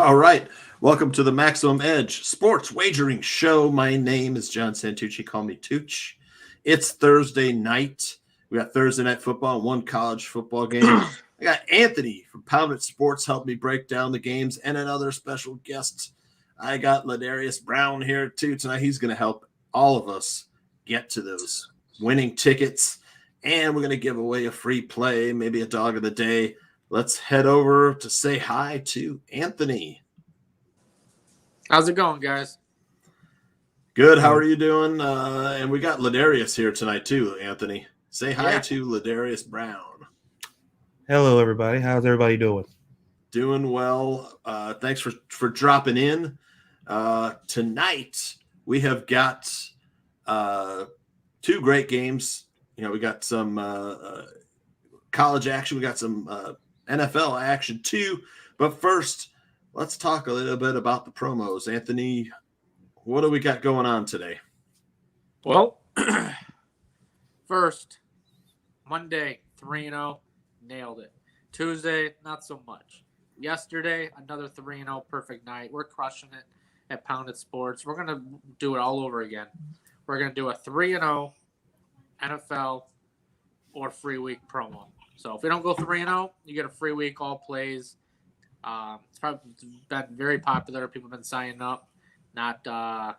All right. Welcome to the Maximum Edge Sports Wagering Show. My name is John Santucci. Call me Tooch. It's Thursday night. We got Thursday night football and one college football game. I got Anthony from Pounded Sports help me break down the games and another special guest. I got Ladarius Brown here too tonight. He's going to help all of us get to those winning tickets. And we're going to give away a free play, maybe a dog of the day. Let's head over to say hi to Anthony. How's it going, guys? Good. How are you doing? And we got Ladarius here tonight too, Anthony. Say hi to Ladarius Brown. Hello, everybody. How's everybody doing? Doing well. Thanks for dropping in. Tonight, we have got two great games. You know, we got some college action. We got some NFL action too. But first, let's talk a little bit about the promos. Anthony, what do we got going on today? Well, first, Monday, 3-0, nailed it. Tuesday, not so much. Yesterday, another 3-0, perfect night. We're crushing it at Pounded Sports. We're going to do it all over again. We're going to do a 3-0 NFL or free week promo. So if we don't go 3-0, you get a free week, all plays. It's probably been very popular. People have been signing up. Can't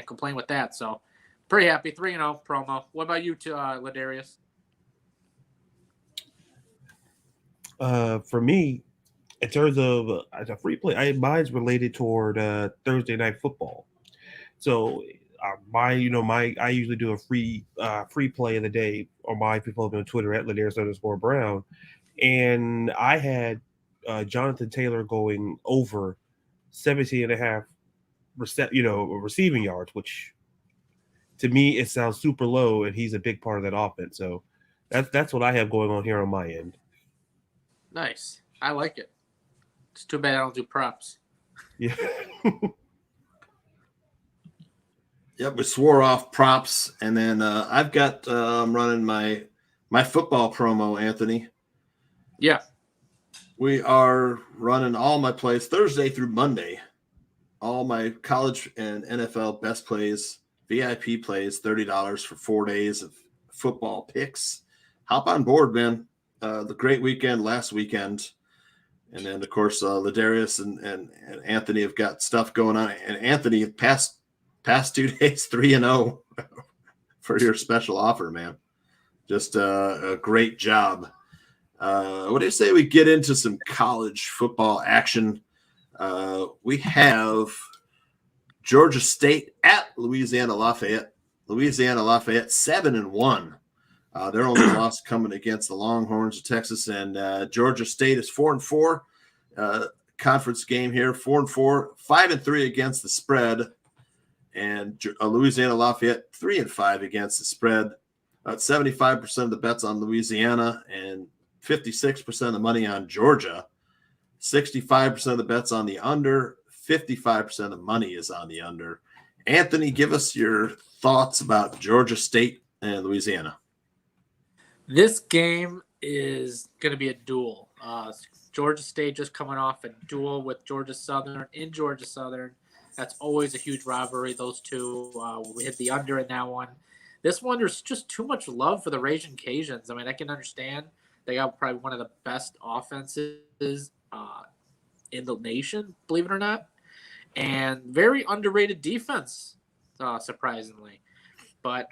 complain with that. So pretty happy. 3-0 promo. What about you, Ladarius? For me, in terms of as a free play, mine's related toward Thursday night football. So I usually do a free play of the day on if you follow me on Twitter at Ladarius_Brown, and I had Jonathan Taylor going over 17.5 receiving yards, which to me it sounds super low, and he's a big part of that offense. So that's what I have going on here on my end. Nice. I like it. It's too bad I don't do props. Yeah. Yep, we swore off props, and then I've got I'm running my football promo, Anthony. Yeah. We are running all my plays Thursday through Monday. All my college and NFL best plays, VIP plays, $30 for 4 days of football picks. Hop on board, man. The great weekend last weekend. And then, of course, Ladarius and Anthony have got stuff going on. And Anthony, past 2 days, 3-0 for your special offer, man. Just a great job. What do you say we get into some college football action? We have Georgia State at Louisiana Lafayette. Louisiana Lafayette 7-1. Their only loss coming against the Longhorns of Texas, and Georgia State is 4-4. Conference game here, 4-4, 5-3 against the spread, and Louisiana Lafayette 3-5 against the spread. 75% of the bets on Louisiana and 56% of the money on Georgia. 65% of the bets on the under. 55% of the money is on the under. Anthony, give us your thoughts about Georgia State and Louisiana. This game is going to be a duel. Georgia State just coming off a duel with Georgia Southern in Georgia Southern. That's always a huge rivalry, those two. We hit the under in that one. This one, there's just too much love for the Ragin' Cajuns. I mean, I can understand. They got probably one of the best offenses in the nation, believe it or not. And very underrated defense, surprisingly. But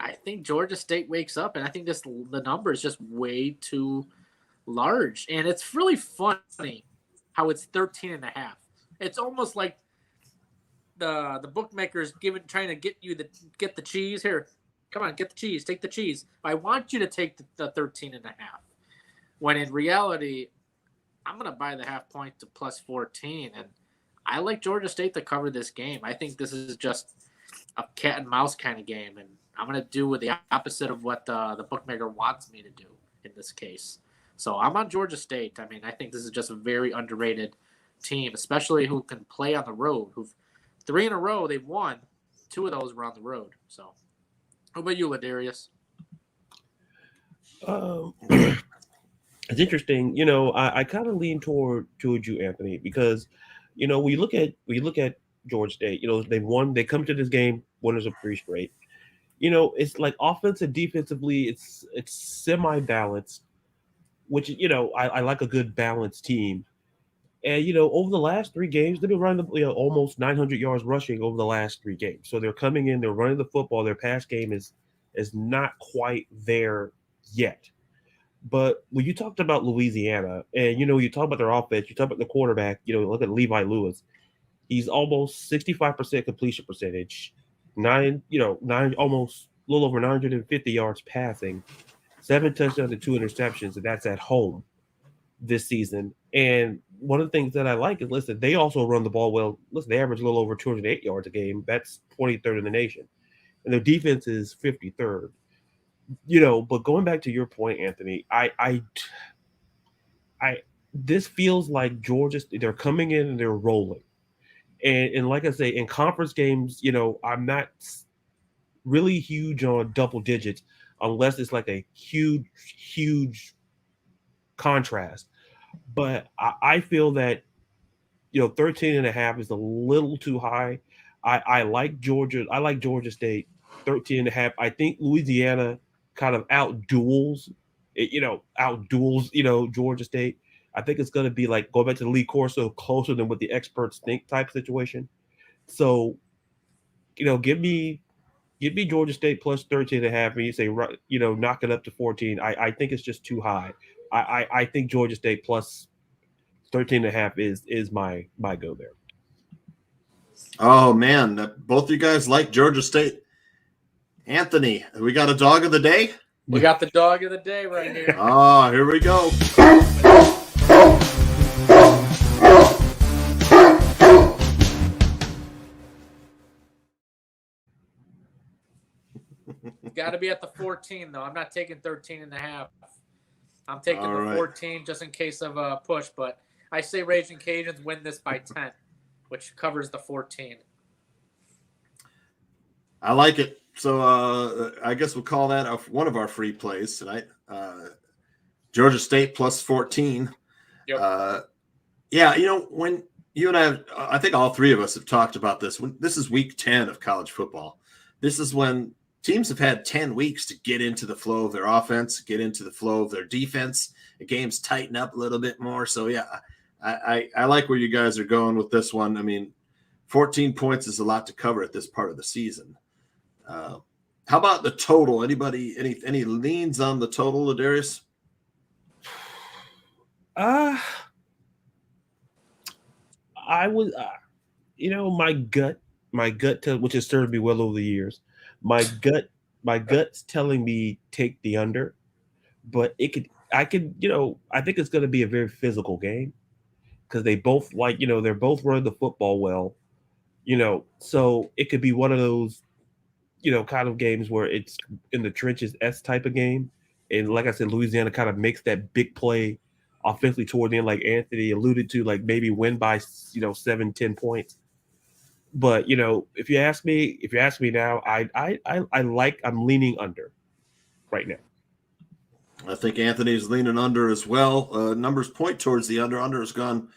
I think Georgia State wakes up, and I think the number is just way too large. And it's really funny how it's 13.5. It's almost like the bookmakers trying to get you get the cheese. Here, come on, get the cheese, take the cheese. I want you to take the 13.5. When in reality, I'm going to buy the half point to plus 14. And I like Georgia State to cover this game. I think this is just a cat and mouse kind of game. And I'm going to do the opposite of what the bookmaker wants me to do in this case. So I'm on Georgia State. I mean, I think this is just a very underrated team, especially who can play on the road. 3 in a row, they've won. 2 of those were on the road. So how about you, Ladarius? It's interesting. I kind of lean towards you, Anthony, because we look at Georgia State. They come to this game winners of three straight. It's like offensive, defensively, it's semi balanced, which I like a good balanced team. And over the last three games, they've been running almost 900 yards rushing over the last three games. So they're coming in, they're running the football. Their pass game is not quite there yet. But when you talked about Louisiana, and you talk about their offense, you talk about the quarterback. Look at Levi Lewis. He's almost 65% completion percentage, nine almost a little over 950 yards passing, 7 touchdowns and 2 interceptions, and that's at home this season. And one of the things that I like is, listen, they also run the ball well. Listen, they average a little over 208 yards a game. That's 23rd in the nation, and their defense is 53rd. But going back to your point, Anthony, I this feels like Georgia. They're coming in and they're rolling, and like I say, in conference games, I'm not really huge on double digits unless it's like a huge contrast. But I feel that 13 and a half is a little too high. I like Georgia. I like Georgia State 13 and a half. I think Louisiana kind of outduels Georgia State. I think it's going to be like, go back to the Lee Corso, closer than what the experts think type situation. So, give me Georgia State plus 13 and a half, and you say, knock it up to 14. I think it's just too high. I think Georgia State plus 13 and a half is my go there. Oh man, both you guys like Georgia State. Anthony, we got a dog of the day? We got the dog of the day right here. Oh, here we go. Got to be at the 14, though. I'm not taking 13 and a half. I'm taking the 14 just in case of a push, but I say Raging Cajuns win this by 10, which covers the 14. I like it. So I guess we'll call that one of our free plays tonight. Georgia State plus 14. Yep. Yeah, when you and I think all three of us have talked about this. This is week 10 of college football. This is when teams have had 10 weeks to get into the flow of their offense, get into the flow of their defense. The games tighten up a little bit more. So, yeah, I like where you guys are going with this one. I mean, 14 points is a lot to cover at this part of the season. How about the total? Anybody, any leans on the total, Ladarius? I would, my gut, which has served me well over the years. My gut's telling me take the under, but I think it's going to be a very physical game because they both they're both running the football well, so it could be one of those, kind of games where it's in the trenches type of game. And like I said, Louisiana kind of makes that big play offensively toward the end, like Anthony alluded to, like maybe win by 7-10 points. But if you ask me now, I'm leaning under right now. I think Anthony's leaning under as well. Numbers point towards the under. Under has gone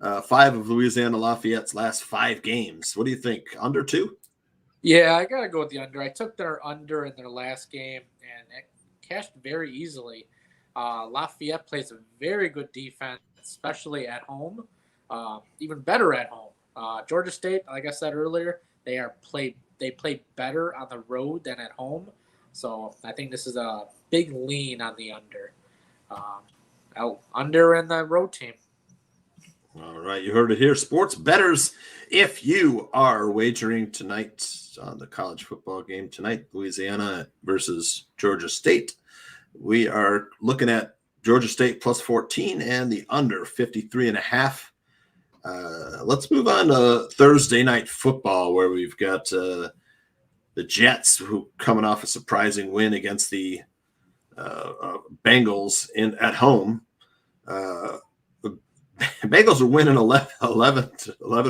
5 of Louisiana Lafayette's last 5 games. What do you think? Under 2? Yeah, I gotta go with the under. I took their under in their last game and it cashed very easily. Lafayette plays a very good defense, especially at home. Even better at home. Georgia State, like I said earlier, they play better on the road than at home. So I think this is a big lean on the under. Under in the road team. All right, you heard it here. Sports bettors, if you are wagering tonight on the college football game tonight, Louisiana versus Georgia State, we are looking at Georgia State plus 14 and the under 53.5. Let's move on to Thursday night football, where we've got the Jets, who coming off a surprising win against the Bengals at home. The Bengals are winning 11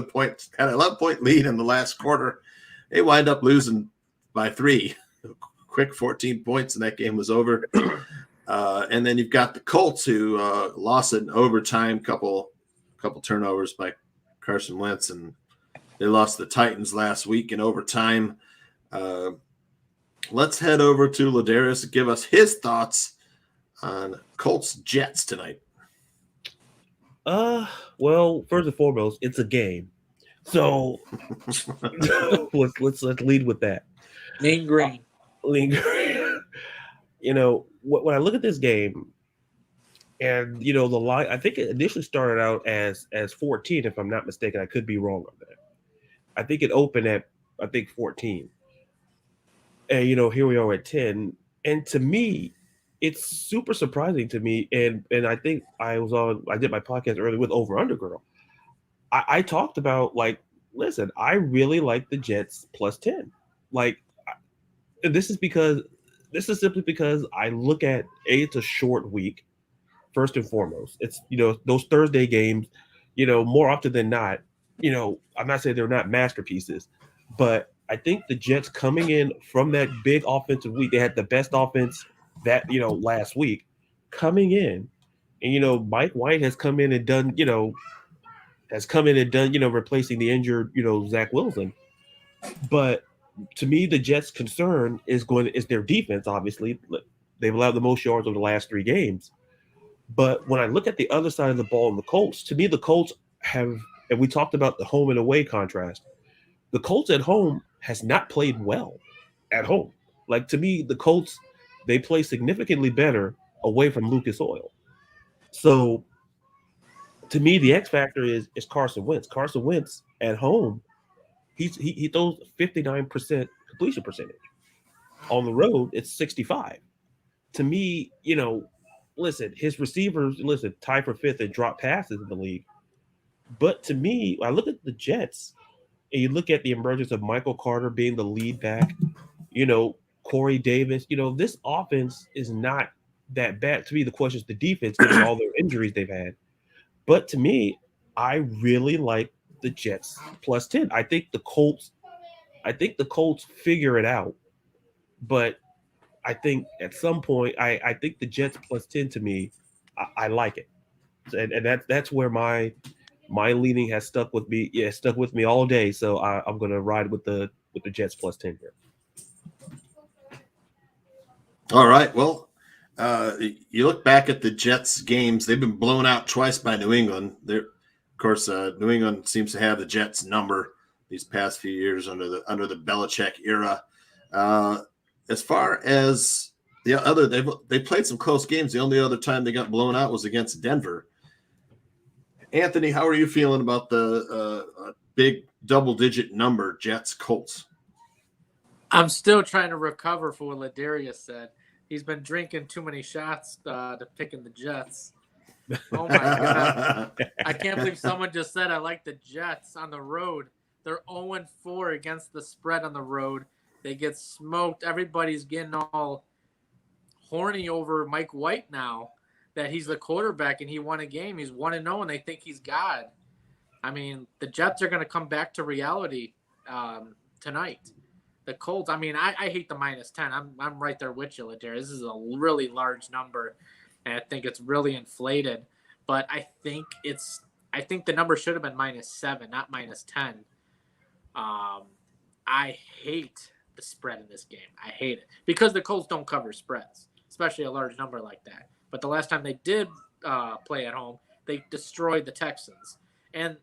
points, had an 11-point lead in the last quarter. They wind up losing by 3. Quick 14 points, and that game was over. And then you've got the Colts who lost it in overtime, couple turnovers by Carson Wentz, and they lost the Titans last week in overtime. Let's head over to Ladarius to give us his thoughts on Colts Jets tonight. Well, first and foremost, it's a game. So let's lead with that. Mean green. You know, when I look at this game, and you know the line, I think it initially started out as 14, if I'm not mistaken. I could be wrong on that. I think it opened at 14, and you know here we are at 10. And to me, it's super surprising to me. And I think I did my podcast earlier with Over Under Girl. I talked about like, listen, I really like the Jets plus 10. Like, this is simply because I look at it's a short week. First and foremost, it's, you know, those Thursday games, you know, more often than not, you know, I'm not saying they're not masterpieces, but I think the Jets coming in from that big offensive week, they had the best offense that, you know, last week coming in, and, you know, Mike White has come in and done, you know, replacing the injured, you know, Zach Wilson. But to me, the Jets' concern is their defense. Obviously, they've allowed the most yards over the last 3 games. But when I look at the other side of the ball in the Colts, to me, the Colts have, and we talked about the home and away contrast. The Colts at home has not played well at home. Like, to me, the Colts, they play significantly better away from Lucas Oil. So, to me, the X factor is Carson Wentz. Carson Wentz at home, he throws 59% completion percentage. On the road, it's 65. To me, you know, listen, his receivers, tie for 5th in drop passes in the league. But to me, I look at the Jets, and you look at the emergence of Michael Carter being the lead back, you know, Corey Davis, you know, this offense is not that bad. To me, the question is the defense, given all their injuries they've had. But to me, I really like the Jets plus 10. I think the Colts figure it out. But I think at some point, I think the Jets plus 10 to me, I like it. And that's where my leaning has stuck with me. Yeah, stuck with me all day. So I'm going to ride with the Jets plus 10 here. All right. Well, you look back at the Jets games, they've been blown out twice by New England. Of course, New England seems to have the Jets number these past few years under the Belichick era. As far as the other, they played some close games. The only other time they got blown out was against Denver. Anthony, how are you feeling about the big double-digit number, Jets Colts? I'm still trying to recover for what Ladarius said. He's been drinking too many shots to picking the Jets. Oh my God. I can't believe someone just said I like the Jets on the road. They're 0-4 against the spread on the road. They get smoked. Everybody's getting all horny over Mike White now that he's the quarterback and he won a game. He's 1-0 and they think he's God. I mean, the Jets are going to come back to reality tonight. The Colts, I mean, I hate the minus 10. I'm right there with you, Ladarius. This is a really large number, and I think it's really inflated. But I think the number should have been -7, not -10. I hate the spread in this game. I hate it because the Colts don't cover spreads, especially a large number like that. But the last time they did play at home, they destroyed the Texans. And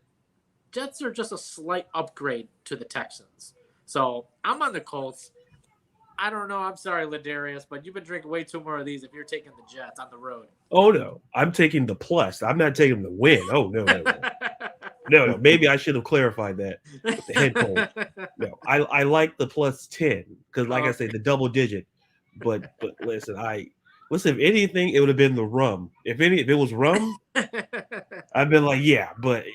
Jets are just a slight upgrade to the Texans. So I'm on the Colts. I don't know. I'm sorry, Ladarius, but you've been drinking way too more of these if you're taking the Jets on the road. Oh, no. I'm taking the plus. I'm not taking the win. Oh, no. No. Maybe I should have clarified that with the head coach. No, I like the plus 10 because, like I say, the double digit. But listen, if anything, it would have been the rum. If it was rum, I've been like, yeah, but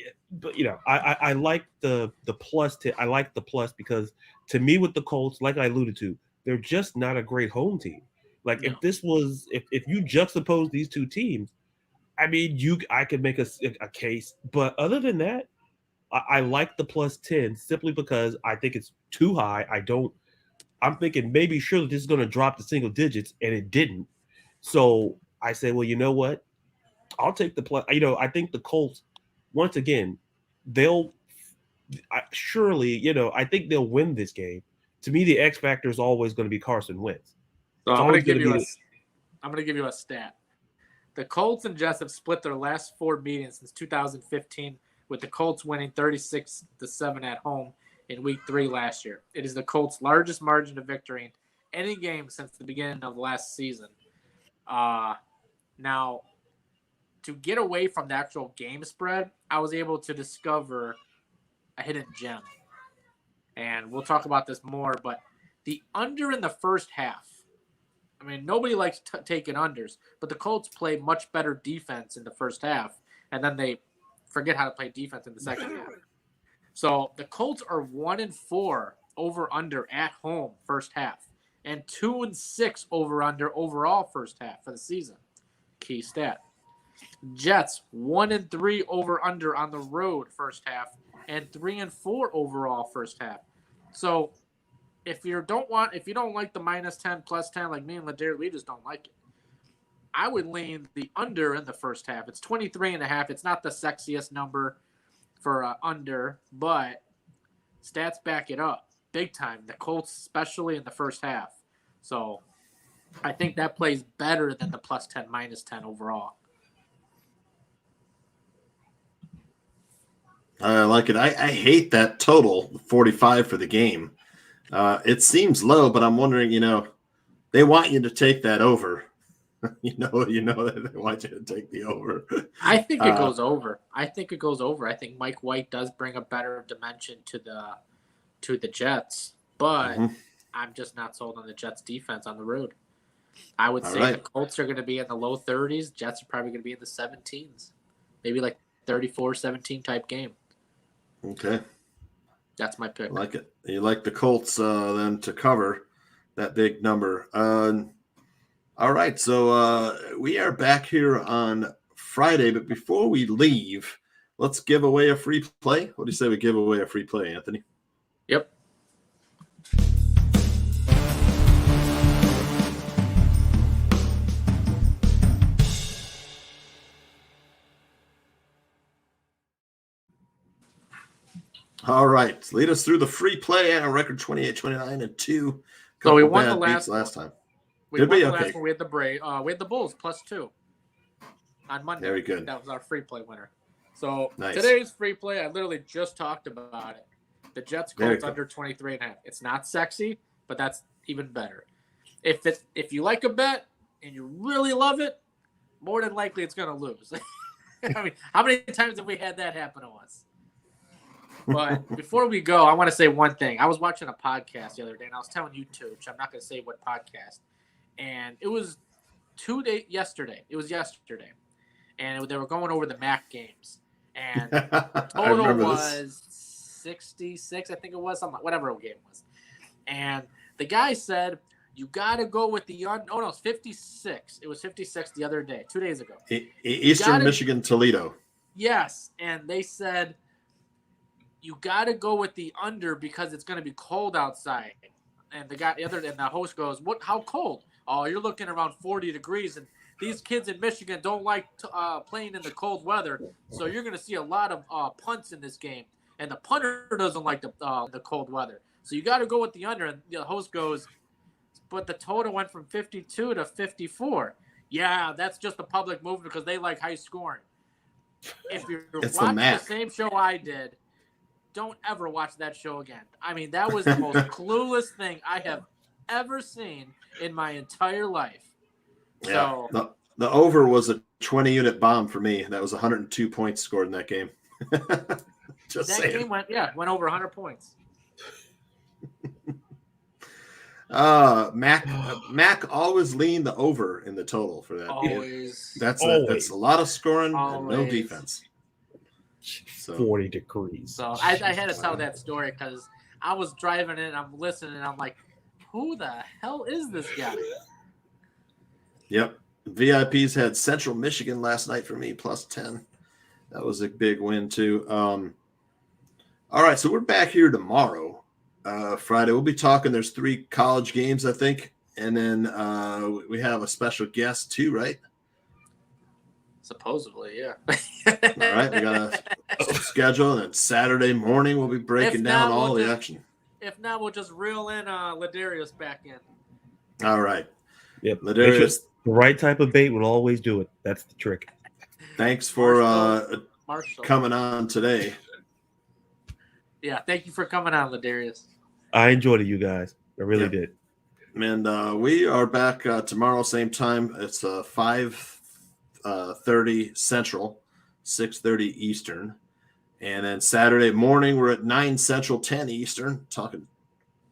you know, I like the plus. I like the plus because to me with the Colts, like I alluded to, they're just not a great home team. Like if you juxtapose these two teams, I mean, I could make a case, but other than that, I like the plus 10 simply because I think it's too high. I'm thinking maybe surely this is going to drop to single digits, and it didn't. So I say, well, you know what? I'll take the play. You know, I think the Colts, once again, they'll surely, you know, I think they'll win this game. To me, the X factor is always going to be Carson Wentz. So It's I'm going always to give going to you be I'm going to give you a stat. The Colts and Jets have split their last 4 meetings since 2015, with the Colts winning 36-7 at home in Week 3 last year. It is the Colts' largest margin of victory in any game since the beginning of last season. Now, to get away from the actual game spread, I was able to discover a hidden gem. And we'll talk about this more, but the under in the first half. I mean, nobody likes taking unders, but the Colts play much better defense in the first half, and then they forget how to play defense in the second half. So the Colts are 1-4 over under at home first half, and 2-6 over under overall first half for the season. Key stat. Jets 1-3 over under on the road first half, and 3-4 overall first half. So if you don't like the -10, +10 like me and Ladarius, we just don't like it. I would lean the under in the first half. It's 23.5. It's not the sexiest number for under, but stats back it up big time. The Colts, especially in the first half. So I think that plays better than the +10, -10 overall. I like it. I hate that total 45 for the game. It seems low, but I'm wondering, you know, they want you to take that over. you know that they want you to take the over. I think it goes over. I think Mike White does bring a better dimension to the Jets, but I'm just not sold on the Jets defense on the road. I would say the Colts are going to be in the low 30s. Jets are probably going to be in the 17s. Maybe like 34-17 type game. Okay. That's my pick. I like it. You like the Colts then to cover that big number. All right. So we are back here on Friday, but before we leave, let's give away a free play. What do you say we give away a free play, Anthony? Yep. All right. Lead us through the free play and a record 28-29-2. So we won the last time. We Did won we? the Okay. last one. We had the Bulls +2 on Monday. Very good. That was our free play winner. So Nice. Today's free play, I literally just talked about it. The Jets Very Colts cool. under 23.5. It's not sexy, but that's even better. If you like a bet and you really love it, more than likely it's going to lose. I mean, how many times have we had that happen to us? But before we go, I want to say one thing. I was watching a podcast the other day, and I was telling you too, which I'm not going to say what podcast. And it was yesterday. It was yesterday. And they were going over the MAC games. And the total was 66, I think it was, something, whatever game it was. And the guy said, you got to go with the no, it's 56. It was 56 the other day, 2 days ago. Eastern Michigan, Toledo. Yes. And they said, you got to go with the under because it's going to be cold outside. And the host goes, "What? How cold? Oh, you're looking around 40 degrees, and these kids in Michigan don't like playing in the cold weather, so you're going to see a lot of punts in this game. And the punter doesn't like the cold weather, so you got to go with the under." And the host goes, "But the total went from 52 to 54. Yeah, that's just the public movement because they like high scoring. If you're watching the same show I did, don't ever watch that show again. I mean, that was the most clueless thing I have ever seen in my entire life." Yeah. So the over was a 20-unit bomb for me. That was 102 points scored in that game. Just that saying. game went over 100 points. Mac always leaned the over in the total for that. Always. That's a lot of scoring and no defense. So 40 degrees. So I had to tell that story because I was driving in, I'm listening, and I'm like, who the hell is this guy? Yep. VIPs had Central Michigan last night for me, +10. That was a big win, too. All right, so we're back here tomorrow, Friday. We'll be talking. There's 3 college games, I think. And then we have a special guest, too, right? Supposedly, yeah. All right, we got a schedule, and then Saturday morning we'll be breaking If down not, all we'll the just- action. If not, we'll just reel in Ladarius back in. All right, Yep. Ladarius, The right type of bait will always do it. That's the trick. thanks for Marshall. coming on today. Yeah, thank you for coming on, Ladarius. I enjoyed it, you guys. I really Yep. did. And we are back tomorrow, same time. It's 5:30 Central, 6:30 Eastern. And then Saturday morning, we're at 9 Central, 10 Eastern, talking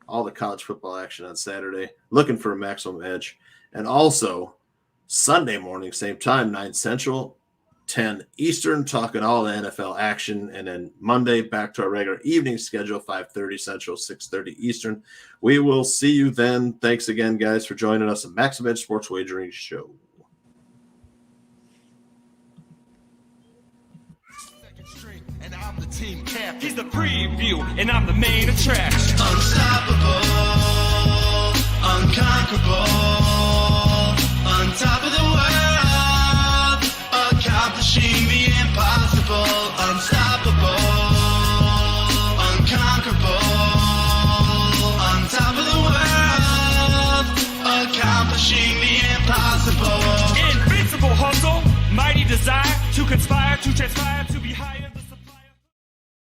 all the college football action on Saturday, looking for a maximum edge. And also Sunday morning, same time, 9 Central, 10 Eastern, talking all the NFL action. And then Monday, back to our regular evening schedule, 5:30 Central, 6:30 Eastern. We will see you then. Thanks again, guys, for joining us on Maximum Edge Sports Wagering Show. And I'm the team captain. He's the preview, and I'm the main attraction. Unstoppable, unconquerable, on top of the world, accomplishing the impossible. Unstoppable, unconquerable, on top of the world, accomplishing the impossible. Invincible hustle, mighty desire to conspire, to transpire.